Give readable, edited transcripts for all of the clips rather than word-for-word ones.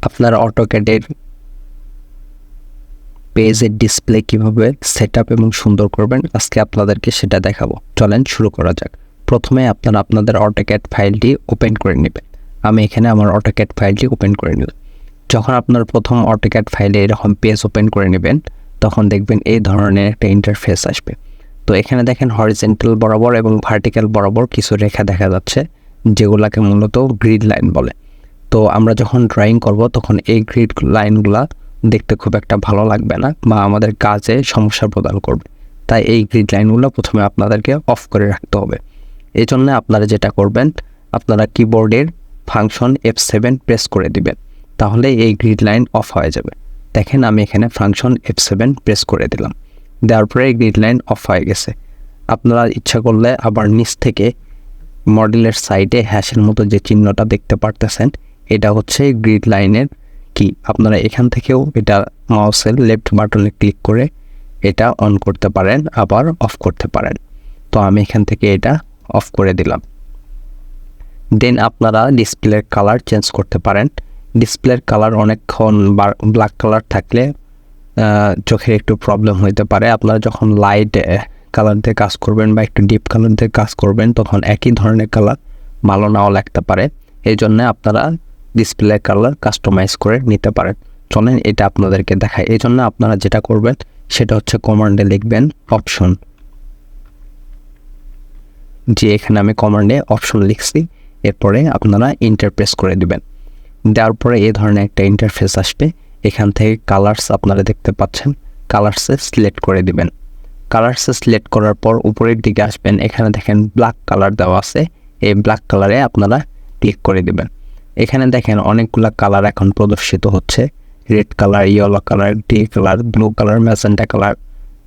আপনার অটোক্যাডের পেজের ডিসপ্লে কিভাবে সেটআপ এবং সুন্দর করবেন আজকে আপনাদেরকে সেটা দেখাবো। চলেন শুরু করা যাক। প্রথমে আপনারা আপনাদের অটোক্যাড ফাইলটি ওপেন করে নেবেন। আমি এখানে আমার অটোক্যাড ফাইলটি ওপেন করে নিলাম। যখন আপনার প্রথম অটোক্যাড ফাইলে এরকম পেজ ওপেন করে নেবেন তখন দেখবেন এই ধরনের একটা ইন্টারফেস আসবে। তো এখানে দেখেন হরিজন্টাল বরাবর এবং ভার্টিক্যাল বরাবর কিছু রেখা দেখা যাচ্ছে, যেগুলোকে মূলত গ্রিড লাইন বলে। তো আমরা যখন ড্রয়িং করব তখন এই গ্রিড লাইনগুলা দেখতে খুব একটা ভালো লাগবে না বা আমাদের কাজে সমস্যা প্রদান করবে। তাই এই গ্রিড লাইনগুলো প্রথমে আপনাদেরকে অফ করে রাখতে হবে। এই জন্য আপনারা যেটা করবেন, আপনারা কিবোর্ডের ফাংশন F7 প্রেস করে দিবেন, তাহলে এই গ্রিড লাইন অফ হয়ে যাবে। দেখেন আমি এখানে ফাংশন F7 প্রেস করে দিলাম, দেওয়ার পরে এই গ্রিড লাইন অফ হয়ে গেছে। আপনারা ইচ্ছা করলে আবার নিচ থেকে মডেলের সাইডে হ্যাশের মতো যে চিহ্নটা দেখতে পারতেছেন, এটা হচ্ছে গ্রিড লাইনের কি। আপনারা এখান থেকেও এটা মাউসের লেফট বাটনে ক্লিক করে এটা অন করতে পারেন, আবার অফ করতে পারেন। তো আমি এখান থেকে এটা অফ করে দিলাম। দেন আপনারা ডিসপ্লের কালার চেঞ্জ করতে পারেন। ডিসপ্লের কালার অনেকক্ষণ ব্ল্যাক কালার থাকলে চোখের একটু প্রবলেম হতে পারে। আপনারা যখন লাইট কালার দিয়ে কাজ করবেন বা একটু ডিপ কালার দিয়ে কাজ করবেন তখন একই ধরনের কালার ভালো নাও লাগতে পারে। এই জন্য আপনারা ডিসপ্লে কালার কাস্টমাইজ করে নিতে পারেন। চলেন এটা আপনাদেরকে দেখাই। এই জন্য আপনারা যেটা করবেন সেটা হচ্ছে কমান্ডে লিখবেন অপশন। যে এখানে আমি কমান্ডে অপশন লিখছি, এরপরে আপনারা ইন্টারপ্রেস করে দিবেন। দেওয়ার পরে এই ধরনের একটা ইন্টারফেস আসবে। এখান থেকে কালার্স আপনারা দেখতে পাচ্ছেন, কালার্সে সিলেক্ট করে দিবেন। কালার্সে সিলেক্ট করার পর উপরের দিকে আসবেন, এখানে দেখেন ব্ল্যাক কালার দেওয়া আছে। এই ব্ল্যাক কালারে আপনারা ক্লিক করে দিবেন। এখানে দেখেন অনেকগুলো কালার এখন প্রদর্শিত হচ্ছে, red colour, yellow colour, grey colour, blue colour, magenta colour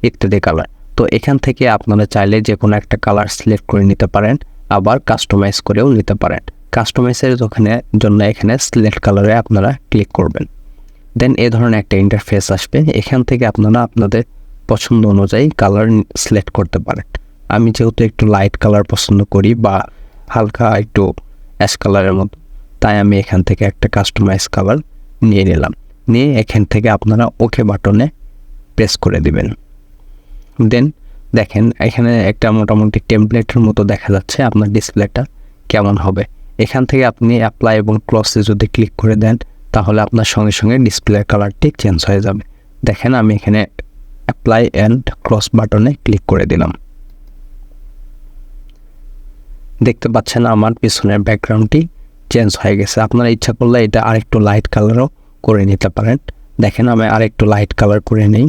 ইত্যাদি কালার। তো এখান থেকে আপনারা চাইলে যে কোনো একটা কালার সিলেক্ট করে নিতে পারেন, আবার কাস্টমাইজ করেও নিতে পারেন। কাস্টমাইজের জন্য এখানে সিলেক্ট কালারে আপনারা ক্লিক করবেন। দেন এই ধরনের একটা ইন্টারফেস আসবে। এখান থেকে আপনারা আপনাদের পছন্দ অনুযায়ী কালার সিলেক্ট করতে পারেন। আমি যেহেতু একটু লাইট কালার পছন্দ করি বা হালকা একটু অ্যাশ কালারের মতো, তাই আমি এখান থেকে একটা কাস্টমাইজ কালার নিয়ে নিলাম। নিয়ে এখান থেকে আপনারা ওকে বাটনে প্রেস করে দিবেন। দেন দেখেন এখানে একটা মোটামুটি টেমপ্লেটের মতো দেখা যাচ্ছে আপনার ডিসপ্লেটা কেমন হবে। এখান থেকে আপনি অ্যাপ্লাই এবং ক্লোজে যদি ক্লিক করে দেন তাহলে আপনার সঙ্গে সঙ্গে ডিসপ্লের কালারটি চেঞ্জ হয়ে যাবে। দেখেন আমি এখানে অ্যাপ্লাই অ্যান্ড ক্লোজ বাটনে ক্লিক করে দিলাম। দেখতে পাচ্ছেন আমার পিছনের ব্যাকগ্রাউন্ডটি চেঞ্জ হয়ে গেছে। আপনারা ইচ্ছা করলে এটা আরেকটু লাইট কালারও করে নিতে পারেন। দেখেন আমি আরেকটু লাইট কালার করে নিই।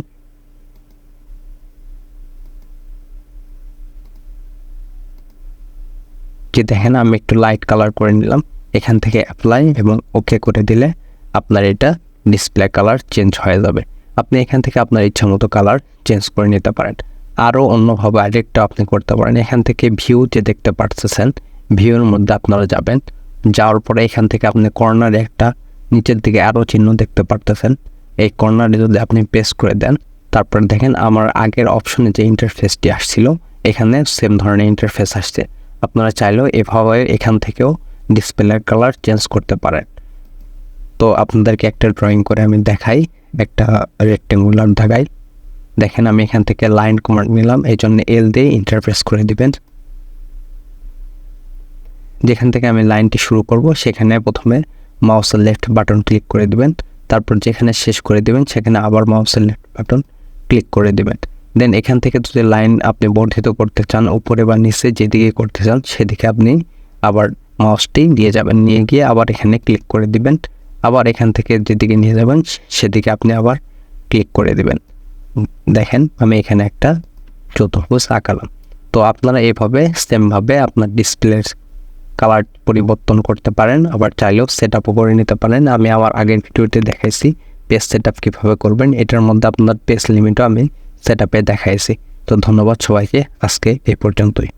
যে দেখেন আমি একটু লাইট কালার করে নিলাম। এখান থেকে অ্যাপ্লাই এবং ওকে করে দিলে আপনার এটা ডিসপ্লে কালার চেঞ্জ হয়ে যাবে। আপনি এখান থেকে আপনার ইচ্ছা মতো কালার চেঞ্জ করে নিতে পারেন। আরও অন্যভাবে আরেকটা আপনি করতে পারেন। এখান থেকে ভিউ যে দেখতে পাচ্ছেন, ভিউর মধ্যে আপনারা যাবেন। যাওয়ার পরে এখান থেকে আপনি কর্নারে একটা নিচের দিকে আরও চিহ্ন দেখতে পারতেছেন। এই কর্নারে যদি আপনি প্রেস করে দেন, তারপর দেখেন আমার আগের অপশনে যে ইন্টারফেসটি আসছিল এখানে সেম ধরনের ইন্টারফেস আসছে। আপনারা চাইলেও এভাবে এখান থেকেও ডিসপ্লের কালার চেঞ্জ করতে পারেন। তো আপনাদেরকে একটা ড্রয়িং করে আমি দেখাই, একটা রেক্টেঙ্গুলার দেখাই। দেখেন আমি এখান থেকে লাইন কমান্ড নিলাম, এই জন্য এল দিয়ে ইন্টারপ্রেস করে দিবেন। যেখান থেকে আমি লাইনটি শুরু করব সেখানে প্রথমে মাউসের লেফট বাটন ক্লিক করে দিবেন, তারপর যেখানে শেষ করে দিবেন সেখানে আবার মাউসের লেফট বাটন ক্লিক করে দিবেন। দেন এখান থেকে যদি লাইন আপনি বর্ধিত করতে চান, উপরে বা নিচে যেদিকে করতে চান সেদিকে আপনি আবার মাউসটি দিয়ে যাবেন, নিয়ে গিয়ে আবার এখানে ক্লিক করে দিবেন। আবার এখান থেকে যেদিকে নিয়ে যাবেন সেদিকে আপনি আবার ক্লিক করে দিবেন। দেখেন আমি এখানে একটা চতুর্ভুজ আঁকালাম। তো আপনারা এইভাবে সেমভাবে আপনার ডিসপ্লের কালার পরিবর্তন করতে পারেন, আবার চাইলেও সেটআপও করে নিতে পারেন। আমি আমার আগের ভিডিওতে দেখাইছি পেজ সেটআপ কীভাবে করবেন। এটার মধ্যে আপনার পেজ লিমিটও আমি সেটআপে দেখাইছি। তো ধন্যবাদ সবাইকে, আজকে এই পর্যন্তই।